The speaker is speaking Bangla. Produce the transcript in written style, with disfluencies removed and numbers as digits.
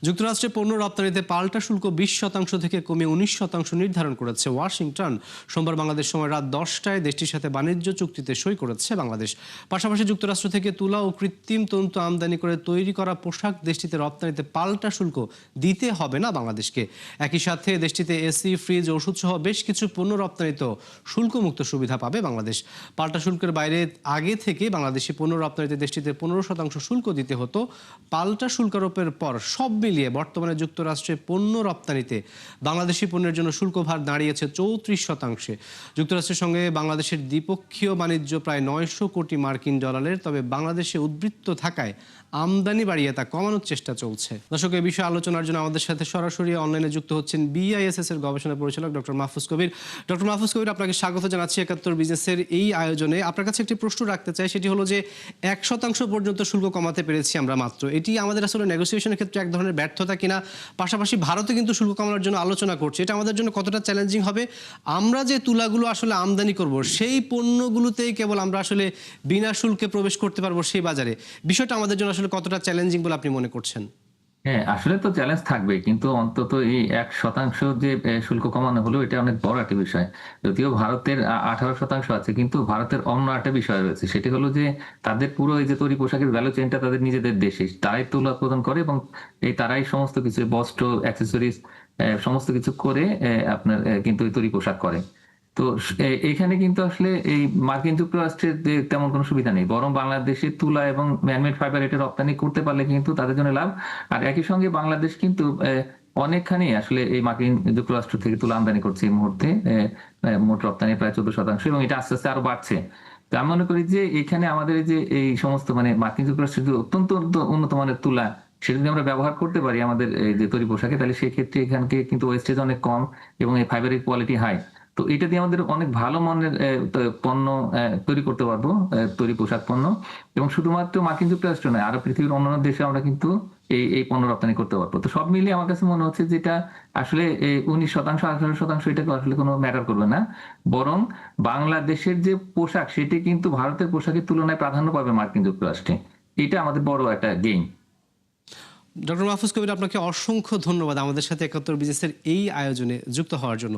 যুক্তরাষ্ট্রে পণ্য রপ্তানিতে পাল্টা শুল্ক 20% থেকে কমে 19% নির্ধারণ করেছে ওয়াশিংটন। সোমবার বাংলাদেশ সময় রাত 10টায় দেশটির সাথে বাণিজ্য চুক্তিতে সই করেছে বাংলাদেশ। পাশাপাশি যুক্তরাষ্ট্র থেকে তুলা ও কৃত্রিম তন্তু আমদানি করে তৈরি করা পোশাক দেশটিতে রপ্তানিতে পাল্টা শুল্ক দিতে হবে না বাংলাদেশকে। একই সাথে দেশটিতে এসি, ফ্রিজ, ওষুধ সহ বেশ কিছু পণ্য রপ্তানিতেও শুল্কমুক্ত সুবিধা পাবে বাংলাদেশ। পাল্টা শুল্কের বাইরে আগে থেকে বাংলাদেশি পণ্য রপ্তানিতে দেশটিতে 15% শুল্ক দিতে হতো। পাল্টা শুল্ক আরোপের পর সব মিলিয়ে বর্তমানে যুক্তরাষ্ট্রে পণ্য রপ্তানিতে বাংলাদেশি পণ্যের জন্য শুল্ক ভার দাঁড়িয়েছে 34%। যুক্তরাষ্ট্রের সঙ্গে বাংলাদেশের দ্বিপক্ষীয় বাণিজ্য প্রায় 900 কোটি মার্কিন ডলারের, তবে বাংলাদেশে উদ্বৃত্ত থাকায় আমদানি বাড়িয়ে তা কমানোর চেষ্টা চলছে। দর্শক, এই বিষয়ে আলোচনার জন্য আমাদের সাথে সরাসরি অনলাইনে যুক্ত হচ্ছেন বিআইএসএস এর গবেষণা পরিচালক ডক্টর মাহফুজ কবির। ডক্টর মাহফুজ কবির, আপনাকে স্বাগত জানাচ্ছি 71 বিজনেসের এই আয়োজনে। আপনার কাছে একটি প্রশ্ন রাখতে চাই, সেটি হলো যে 1% পর্যন্ত শুল্ক কমাতে পেরেছি আমরা মাত্র, এটি আমাদের আসলে নেগোসিয়েশনের ক্ষেত্রে এক ধরনের ব্যর্থতা কিনা? পাশাপাশি ভারতে কিন্তু শুল্ক কমানোর জন্য আলোচনা করছে, এটা আমাদের জন্য কতটা চ্যালেঞ্জিং হবে? আমরা যে তুলাগুলো আসলে আমদানি করব সেই পণ্যগুলোতেই কেবল আমরা আসলে বিনা শুল্কে প্রবেশ করতে পারবো সেই বাজারে, বিষয়টা আমাদের জন্য আসলে কতটা চ্যালেঞ্জিং বলে আপনি মনে করছেন? হ্যাঁ, আসলে তো চ্যালেঞ্জ থাকবে, কিন্তু অন্তত এই 1% যে শুল্ক কমানো হলো, এটা অনেক বড় একটা বিষয়। যদিও ভারতের 18% আছে, কিন্তু ভারতের অন্য একটা বিষয় রয়েছে, সেটি হলো যে তাদের পুরো এই যে তৈরি পোশাকের ভ্যালু চেইনটা তাদের নিজেদের দেশে, তারাই তুলা উৎপাদন করে এবং তারাই সমস্ত কিছু বস্ত্র, অ্যাক্সেসরিজ সমস্ত কিছু করে আপনার কিন্তু এই তৈরি পোশাক করে। তো এখানে কিন্তু আসলে এই মার্কিন যুক্তরাষ্ট্রের তেমন কোনো সুবিধা নেই, বরং বাংলাদেশে তুলা এবং ম্যানমেড ফাইবার এটা রপ্তানি করতে পারলে কিন্তু তাদের জন্য লাভ। আর একই সঙ্গে বাংলাদেশ কিন্তু অনেকখানি আসলে এই মার্কিন যুক্তরাষ্ট্র থেকে তুলা আমদানি করছে এই মুহূর্তে। মোট রপ্তানি প্রায় 14%, এবং এটা আস্তে আস্তে আরো বাড়ছে। তো আমি মনে করি যে এখানে আমাদের এই যে এই সমস্ত মার্কিন যুক্তরাষ্ট্রের যে অত্যন্ত উন্নত মানের তুলা, সেটা যদি আমরা ব্যবহার করতে পারি আমাদের এই যে তৈরি পোশাকে, তাহলে সেক্ষেত্রে এখানকে কিন্তু ওয়েস্টেজ অনেক কম এবং এই ফাইবারের কোয়ালিটি হাই। তো এটা দিয়ে আমাদের অনেক ভালো মানের পণ্য তৈরি করতে পারবো, তৈরি পোশাক পণ্য। এবং শুধুমাত্র মার্কিন যুক্তরাষ্ট্র নয়, আরো পৃথিবীর অন্যান্য দেশে আমরা কিন্তু এই পণ্য রপ্তানি করতে পারবো। তো সব মিলিয়ে আমার কাছে মনে হচ্ছে যেটা আসলে 19%, 18% এটা আসলে কোনো ম্যাটার করবে না, বরং বাংলাদেশের যে পোশাক সেটি কিন্তু ভারতের পোশাকের তুলনায় প্রাধান্য পাবে মার্কিন যুক্তরাষ্ট্রে। এটা আমাদের বড় একটা গেইন। ডক্টর মাহফুজ কবির, আপনাকে অসংখ্য ধন্যবাদ আমাদের সাথে 71 বিজনেসের এই আয়োজনে যুক্ত হওয়ার জন্য।